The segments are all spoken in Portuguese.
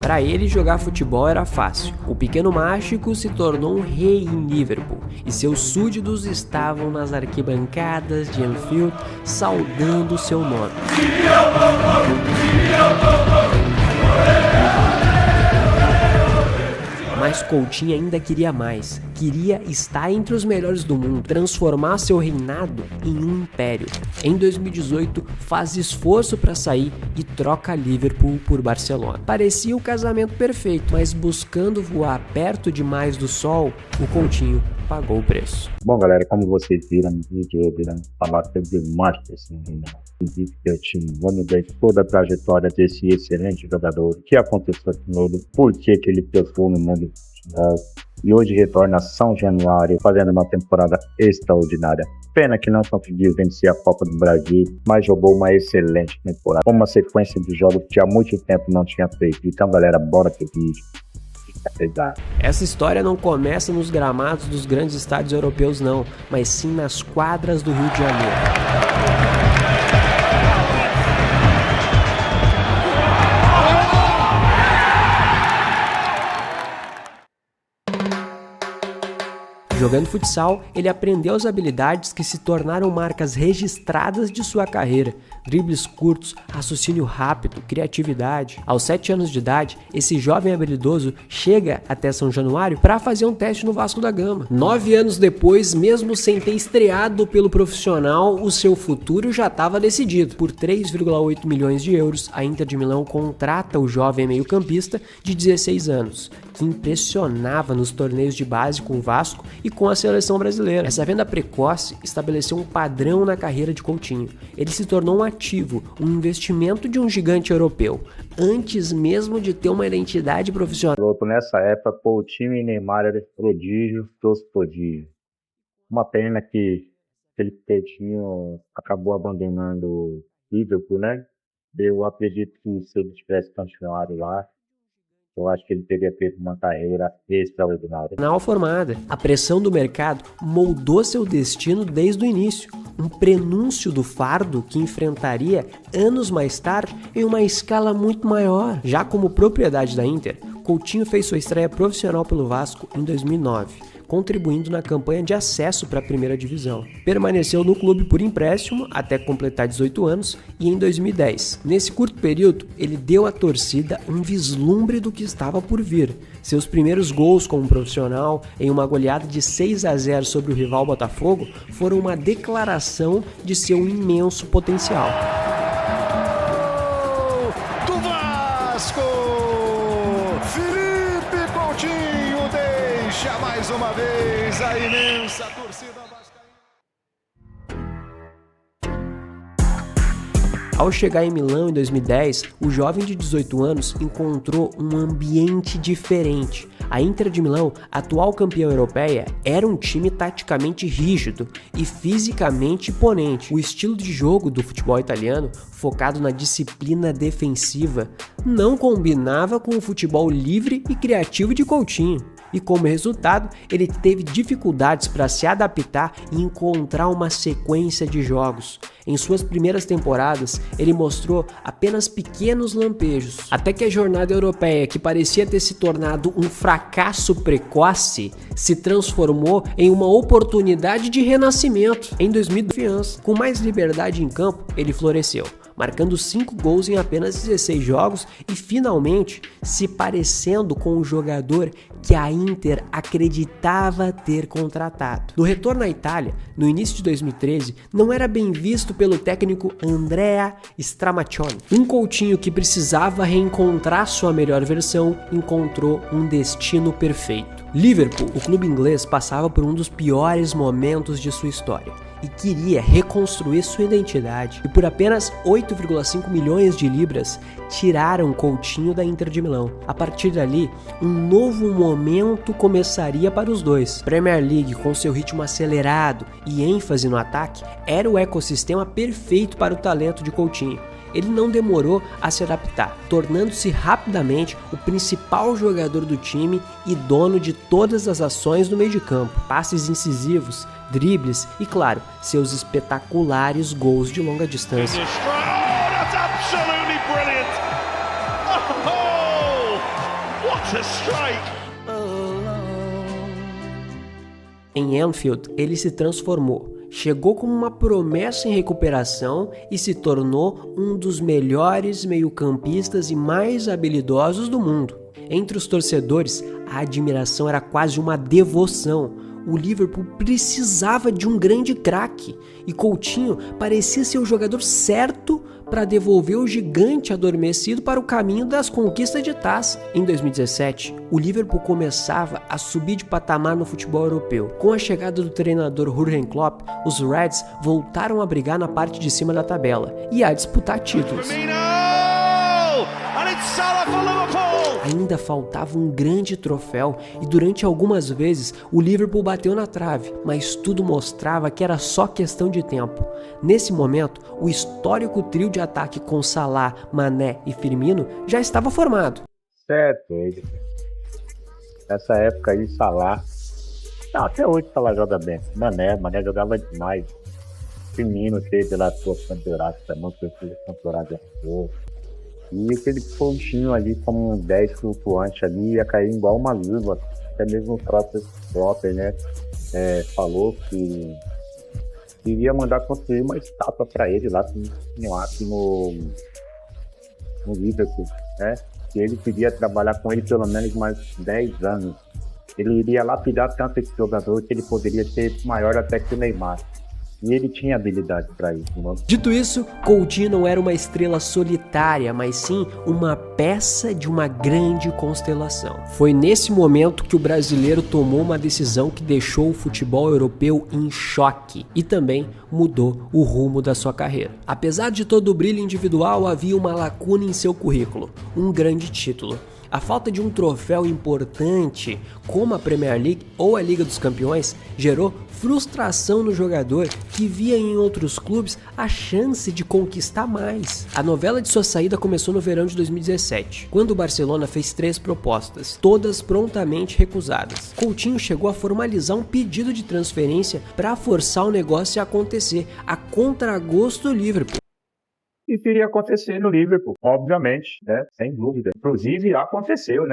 Para ele, jogar futebol era fácil. O pequeno mágico se tornou um rei em Liverpool e seus súditos estavam nas arquibancadas de Anfield saudando seu nome. Mas Coutinho ainda queria mais. Queria estar entre os melhores do mundo, transformar seu reinado em um império. Em 2018, faz esforço para sair e troca Liverpool por Barcelona. Parecia o casamento perfeito, mas buscando voar perto demais do sol, o Coutinho pagou o preço. Bom, galera, como vocês viram no vídeo, eu irei falar sobre o Manchester United. Vamos ver toda a trajetória desse excelente jogador, o que aconteceu com ele, por que ele perfou no mundo e hoje retorna a São Januário fazendo uma temporada extraordinária. Pena que não conseguiu vencer a Copa do Brasil, mas jogou uma excelente temporada, com uma sequência de jogos que há muito tempo não tinha feito. Então, galera, bora pro vídeo. Essa história não começa nos gramados dos grandes estádios europeus não, mas sim nas quadras do Rio de Janeiro. Jogando futsal, ele aprendeu as habilidades que se tornaram marcas registradas de sua carreira. Dribles curtos, raciocínio rápido, criatividade. Aos 7 anos de idade, esse jovem habilidoso chega até São Januário para fazer um teste no Vasco da Gama. 9 anos depois, mesmo sem ter estreado pelo profissional, o seu futuro já estava decidido. Por 3,8 milhões de euros, a Inter de Milão contrata o jovem meio-campista de 16 anos, que impressionava nos torneios de base com o Vasco e com a seleção brasileira. Essa venda precoce estabeleceu um padrão na carreira de Coutinho. Ele se tornou um ativo, um investimento de um gigante europeu, antes mesmo de ter uma identidade profissional. Nessa época, Coutinho e Neymar eram prodígios dos prodígios. Uma pena que ele acabou abandonando o Liverpool, né? Eu acredito que se ele tivesse continuado lá, eu acho que ele teria feito uma carreira extraordinária. Na formada, a pressão do mercado moldou seu destino desde o início. Um prenúncio do fardo que enfrentaria anos mais tarde em uma escala muito maior. Já como propriedade da Inter, Coutinho fez sua estreia profissional pelo Vasco em 2009. Contribuindo na campanha de acesso para a primeira divisão. Permaneceu no clube por empréstimo até completar 18 anos e em 2010. Nesse curto período, ele deu à torcida um vislumbre do que estava por vir. Seus primeiros gols como profissional, em uma goleada de 6-0 sobre o rival Botafogo, foram uma declaração de seu imenso potencial. Do Vasco! Felipe Coutinho deixa mais uma vez a imensa torcida vascaína. Ao chegar em Milão em 2010, o jovem de 18 anos encontrou um ambiente diferente. A Inter de Milão, atual campeã europeia, era um time taticamente rígido e fisicamente imponente. O estilo de jogo do futebol italiano, focado na disciplina defensiva, não combinava com o futebol livre e criativo de Coutinho. E como resultado, ele teve dificuldades para se adaptar e encontrar uma sequência de jogos. Em suas primeiras temporadas, ele mostrou apenas pequenos lampejos, até que a jornada europeia, que parecia ter se tornado um fracasso precoce, se transformou em uma oportunidade de renascimento. Em 2012, com mais liberdade em campo, ele floresceu, marcando 5 gols em apenas 16 jogos e finalmente se parecendo com o jogador que a Inter acreditava ter contratado. No retorno à Itália, no início de 2013, não era bem visto pelo técnico Andrea Stramaccioni. Um Coutinho que precisava reencontrar sua melhor versão encontrou um destino perfeito. Liverpool, o clube inglês, passava por um dos piores momentos de sua história e queria reconstruir sua identidade. E por apenas 8,5 milhões de libras, tiraram Coutinho da Inter de Milão. A partir dali, um novo momento começaria para os dois. Premier League, com seu ritmo acelerado e ênfase no ataque, era o ecossistema perfeito para o talento de Coutinho. Ele não demorou a se adaptar, tornando-se rapidamente o principal jogador do time e dono de todas as ações no meio de campo. Passes incisivos, dribles e, claro, seus espetaculares gols de longa distância. What a strike! Em Anfield, ele se transformou. Chegou como uma promessa em recuperação e se tornou um dos melhores meio-campistas e mais habilidosos do mundo. Entre os torcedores, a admiração era quase uma devoção. O Liverpool precisava de um grande craque e Coutinho parecia ser o jogador certo para devolver o gigante adormecido para o caminho das conquistas de taça. Em 2017, o Liverpool começava a subir de patamar no futebol europeu. Com a chegada do treinador Jurgen Klopp, os Reds voltaram a brigar na parte de cima da tabela e a disputar títulos. Ainda faltava um grande troféu e durante algumas vezes o Liverpool bateu na trave, mas tudo mostrava que era só questão de tempo. Nesse momento, o histórico trio de ataque com Salah, Mané e Firmino já estava formado. Certo, ele. Nessa época aí, Salah... Não, até hoje Salah joga bem. Mané jogava demais. Firmino teve lá sua campeonato também, que fez a temporada boa. E aquele pontinho ali, como um 10 flutuante ali, ia cair igual uma luva. Até mesmo o próprio Klopp, né, falou que iria mandar construir uma estátua para ele lá no Liverpool, né? Que ele queria trabalhar com ele pelo menos mais 10 anos. Ele iria lapidar tanto esse jogador que ele poderia ser maior até que o Neymar. E ele tinha habilidade para isso, mano. Dito isso, Coutinho não era uma estrela solitária, mas sim uma peça de uma grande constelação. Foi nesse momento que o brasileiro tomou uma decisão que deixou o futebol europeu em choque e também mudou o rumo da sua carreira. Apesar de todo o brilho individual, havia uma lacuna em seu currículo, um grande título. A falta de um troféu importante, como a Premier League ou a Liga dos Campeões, gerou frustração no jogador que via em outros clubes a chance de conquistar mais. A novela de sua saída começou no verão de 2017, quando o Barcelona fez 3 propostas, todas prontamente recusadas. Coutinho chegou a formalizar um pedido de transferência para forçar o negócio a acontecer, a contragosto do Liverpool. Isso iria acontecer no Liverpool, obviamente, né? Sem dúvida. Inclusive aconteceu.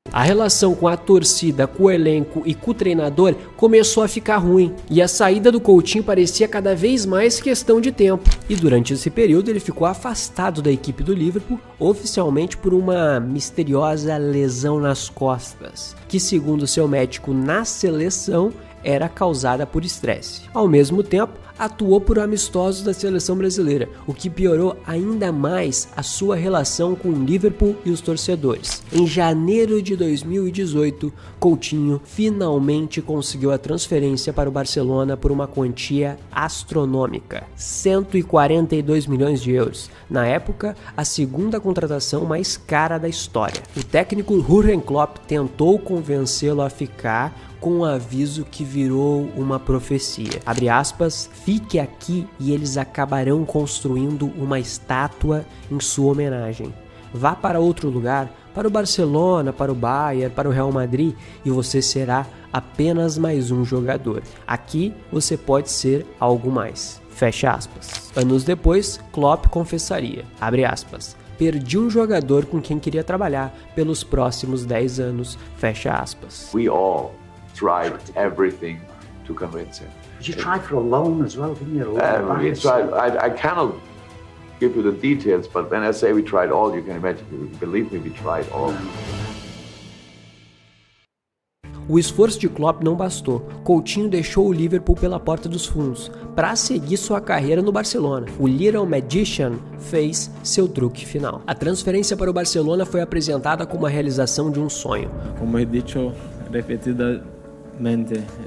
A relação com a torcida, com o elenco e com o treinador começou a ficar ruim, e a saída do Coutinho parecia cada vez mais questão de tempo. E durante esse período ele ficou afastado da equipe do Liverpool, oficialmente por uma misteriosa lesão nas costas, que segundo seu médico na seleção era causada por estresse. Ao mesmo tempo, atuou por amistosos da seleção brasileira, o que piorou ainda mais a sua relação com o Liverpool e os torcedores. Em janeiro de 2018, Coutinho finalmente conseguiu a transferência para o Barcelona por uma quantia astronômica, 142 milhões de euros. Na época, a segunda contratação mais cara da história. O técnico Jurgen Klopp tentou convencê-lo a ficar, com um aviso que virou uma profecia. Abre aspas, fique aqui e eles acabarão construindo uma estátua em sua homenagem. Vá para outro lugar, para o Barcelona, para o Bayern, para o Real Madrid e você será apenas mais um jogador. Aqui você pode ser algo mais. Fecha aspas. Anos depois, Klopp confessaria, abre aspas, perdi um jogador com quem queria trabalhar pelos próximos 10 anos. Fecha aspas. We all tried everything to convince him. You tried for a loan as well, didn't you? We tried. I cannot give you the details, but when I say we tried all, you can imagine. Believe me, we tried all. O esforço de Klopp não bastou. Coutinho deixou o Liverpool pela porta dos fundos para seguir sua carreira no Barcelona. O Little Magician fez seu truque final. A transferência para o Barcelona foi apresentada como a realização de um sonho. Como he dicho repetidamente,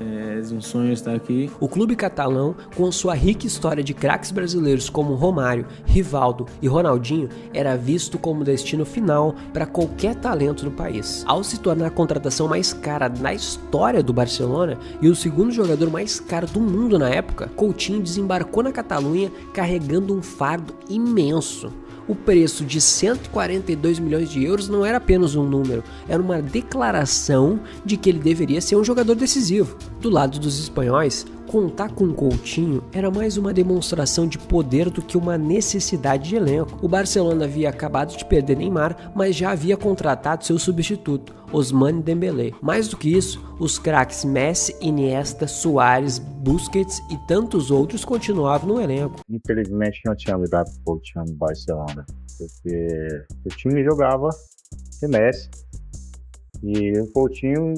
é um sonho estar aqui. O clube catalão, com sua rica história de craques brasileiros como Romário, Rivaldo e Ronaldinho, era visto como destino final para qualquer talento do país. Ao se tornar a contratação mais cara na história do Barcelona e o segundo jogador mais caro do mundo na época, Coutinho desembarcou na Catalunha carregando um fardo imenso. O preço de 142 milhões de euros não era apenas um número, era uma declaração de que ele deveria ser um jogador decisivo. Do lado dos espanhóis, Contar com Coutinho era mais uma demonstração de poder do que uma necessidade de elenco. O Barcelona havia acabado de perder Neymar, mas já havia contratado seu substituto, Ousmane Dembélé. Mais do que isso, os craques Messi, Iniesta, Suárez, Busquets e tantos outros continuavam no elenco. Infelizmente não tinha lugar para o Coutinho no Barcelona, porque o time jogava sem Messi e o Coutinho,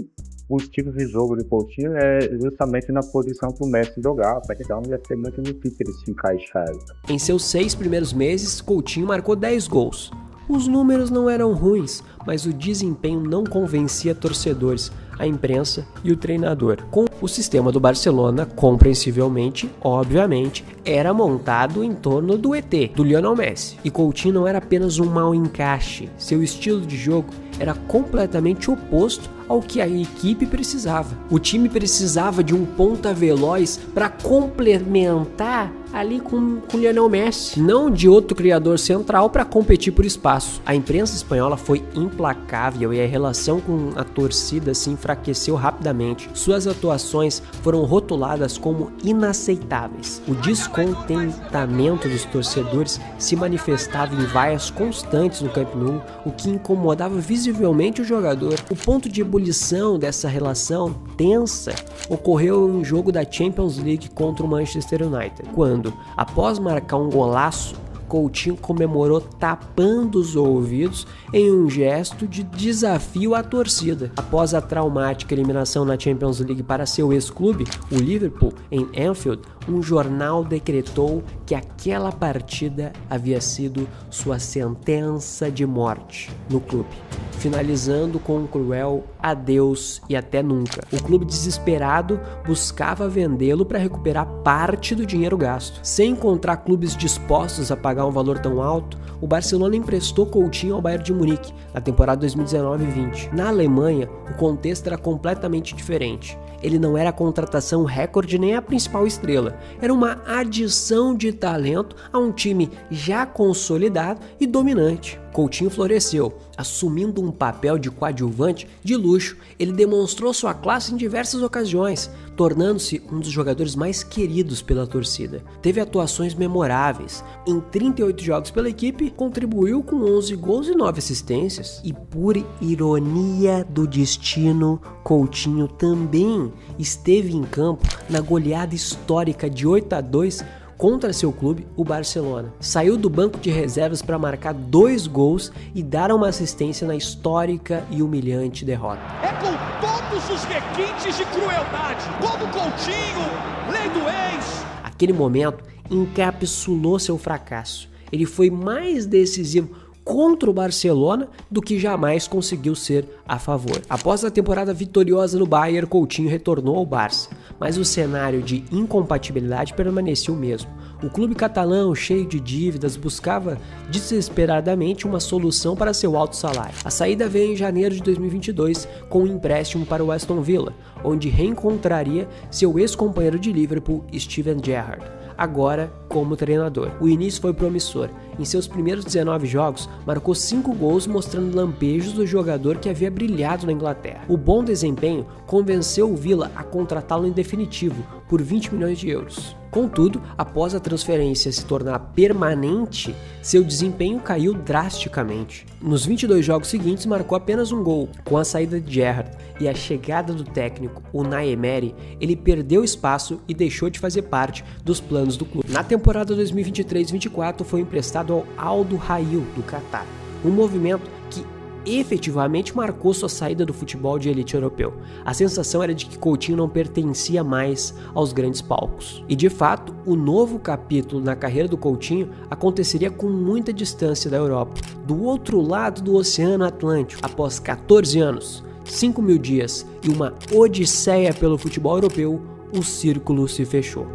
o estilo de jogo do Coutinho é justamente na posição que o Messi jogava, então ia ser muito difícil ele se encaixar. Em seus 6 primeiros meses, Coutinho marcou 10 gols. Os números não eram ruins, mas o desempenho não convencia torcedores, a imprensa e o treinador. Com o sistema do Barcelona, compreensivelmente, obviamente, era montado em torno do ET, do Lionel Messi. E Coutinho não era apenas um mau encaixe, seu estilo de jogo era completamente oposto ao que a equipe precisava. O time precisava de um ponta veloz para complementar ali com Lionel Messi, não de outro criador central para competir por espaço. A imprensa espanhola foi implacável e a relação com a torcida se enfraqueceu rapidamente. Suas atuações foram rotuladas como inaceitáveis. O descontentamento dos torcedores se manifestava em vaias constantes no Camp Nou, o que incomodava visivelmente o jogador. O ponto de ebulição dessa relação tensa ocorreu em um jogo da Champions League contra o Manchester United, quando, após marcar um golaço, Coutinho comemorou tapando os ouvidos em um gesto de desafio à torcida. Após a traumática eliminação na Champions League para seu ex-clube, o Liverpool, em Anfield, um jornal decretou que aquela partida havia sido sua sentença de morte no clube, finalizando com um cruel adeus e até nunca. O clube, desesperado, buscava vendê-lo para recuperar parte do dinheiro gasto. Sem encontrar clubes dispostos a pagar um valor tão alto, o Barcelona emprestou Coutinho ao Bayern de Munique na temporada 2019-20. Na Alemanha, o contexto era completamente diferente. Ele não era a contratação recorde nem a principal estrela, era uma adição de talento a um time já consolidado e dominante. Coutinho floresceu, assumindo um papel de coadjuvante de luxo. Ele demonstrou sua classe em diversas ocasiões, tornando-se um dos jogadores mais queridos pela torcida. Teve atuações memoráveis. Em 38 jogos pela equipe, contribuiu com 11 gols e 9 assistências. E por ironia do destino, Coutinho também esteve em campo na goleada histórica de 8-2 contra seu clube, o Barcelona. Saiu do banco de reservas para marcar 2 gols e dar uma assistência na histórica e humilhante derrota. É com todos os requintes de crueldade, como Coutinho, lei do ex. Aquele momento encapsulou seu fracasso. Ele foi mais decisivo contra o Barcelona do que jamais conseguiu ser a favor. Após a temporada vitoriosa no Bayern, Coutinho retornou ao Barça, mas o cenário de incompatibilidade permaneceu o mesmo. O clube catalão, cheio de dívidas, buscava desesperadamente uma solução para seu alto salário. A saída veio em janeiro de 2022 com um empréstimo para o Aston Villa, onde reencontraria seu ex-companheiro de Liverpool, Steven Gerrard, agora como treinador. O início foi promissor. Em seus primeiros 19 jogos, marcou 5 gols, mostrando lampejos do jogador que havia brilhado na Inglaterra. O bom desempenho convenceu o Villa a contratá-lo em definitivo por 20 milhões de euros. Contudo, após a transferência se tornar permanente, seu desempenho caiu drasticamente. Nos 22 jogos seguintes, marcou apenas um gol. Com a saída de Gerrard e a chegada do técnico Unai Emery, ele perdeu espaço e deixou de fazer parte dos planos do clube. Na temporada 2023-24, foi emprestado ao Al Duhail do Catar, um movimento que efetivamente marcou sua saída do futebol de elite europeu. A sensação era de que Coutinho não pertencia mais aos grandes palcos. E de fato, o novo capítulo na carreira do Coutinho aconteceria com muita distância da Europa, do outro lado do Oceano Atlântico. Após 14 anos, 5.000 dias e uma odisseia pelo futebol europeu, o círculo se fechou.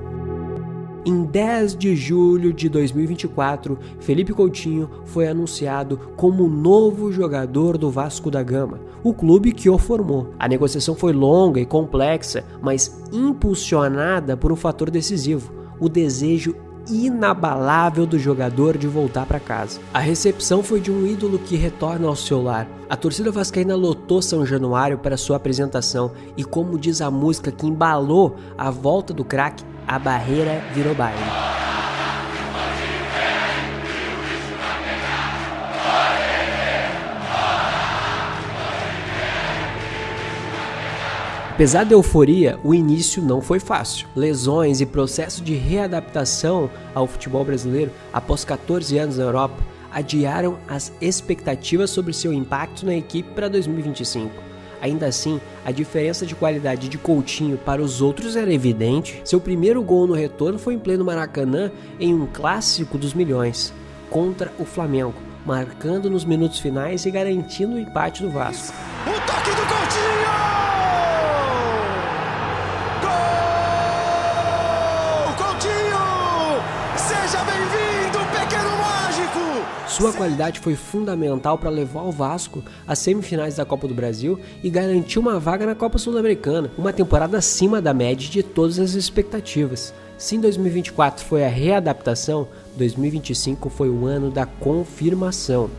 Em 10 de julho de 2024, Felipe Coutinho foi anunciado como novo jogador do Vasco da Gama, o clube que o formou. A negociação foi longa e complexa, mas impulsionada por um fator decisivo: o desejo inabalável do jogador de voltar para casa. A recepção foi de um ídolo que retorna ao seu lar. A torcida vascaína lotou São Januário para sua apresentação e, como diz a música que embalou a volta do craque, a barreira virou baile. Apesar da euforia, o início não foi fácil. Lesões e processo de readaptação ao futebol brasileiro após 14 anos na Europa adiaram as expectativas sobre seu impacto na equipe para 2025. Ainda assim, a diferença de qualidade de Coutinho para os outros era evidente. Seu primeiro gol no retorno foi em pleno Maracanã, em um clássico dos milhões, contra o Flamengo, marcando nos minutos finais e garantindo o empate do Vasco. O toque do Coutinho! Sua qualidade foi fundamental para levar o Vasco às semifinais da Copa do Brasil e garantir uma vaga na Copa Sul-Americana, uma temporada acima da média de todas as expectativas. Se em 2024 foi a readaptação, 2025 foi o ano da confirmação.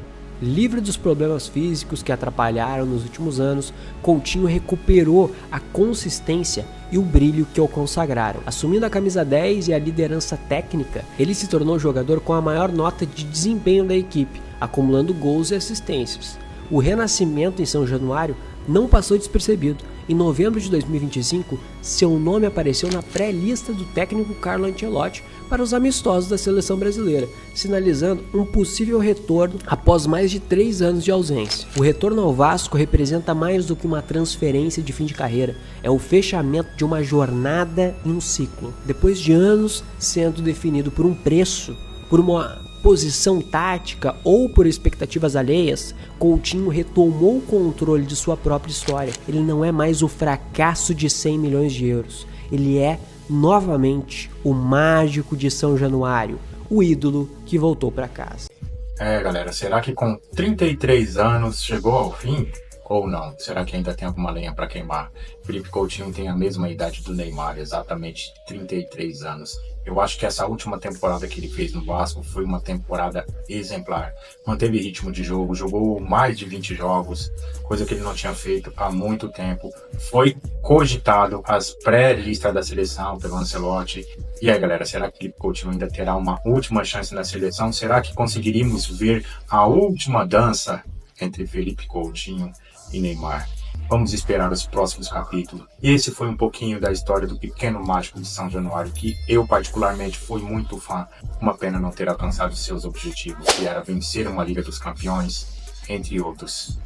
Livre dos problemas físicos que atrapalharam nos últimos anos, Coutinho recuperou a consistência e o brilho que o consagraram. Assumindo a camisa 10 e a liderança técnica, ele se tornou o jogador com a maior nota de desempenho da equipe, acumulando gols e assistências. O renascimento em São Januário não passou despercebido. Em novembro de 2025, seu nome apareceu na pré-lista do técnico Carlo Ancelotti para os amistosos da seleção brasileira, sinalizando um possível retorno após mais de 3 anos de ausência. O retorno ao Vasco representa mais do que uma transferência de fim de carreira, é o fechamento de uma jornada em um ciclo. Depois de anos sendo definido por um preço, por uma posição tática ou por expectativas alheias, Coutinho retomou o controle de sua própria história. Ele não é mais o fracasso de 100 milhões de euros. Ele é, novamente, o mágico de São Januário, o ídolo que voltou para casa. Galera, será que com 33 anos chegou ao fim? Ou não? Será que ainda tem alguma lenha para queimar? Felipe Coutinho tem a mesma idade do Neymar, exatamente 33 anos. Eu acho que essa última temporada que ele fez no Vasco foi uma temporada exemplar. Manteve ritmo de jogo, jogou mais de 20 jogos, coisa que ele não tinha feito há muito tempo. Foi cogitado as pré-listas da seleção pelo Ancelotti. E aí, galera, será que Felipe Coutinho ainda terá uma última chance na seleção? Será que conseguiríamos ver a última dança entre Felipe Coutinho e Neymar? Vamos esperar os próximos capítulos. Esse foi um pouquinho da história do pequeno mágico de São Januário, que eu particularmente fui muito fã. Uma pena não ter alcançado seus objetivos, que era vencer uma Liga dos Campeões, entre outros.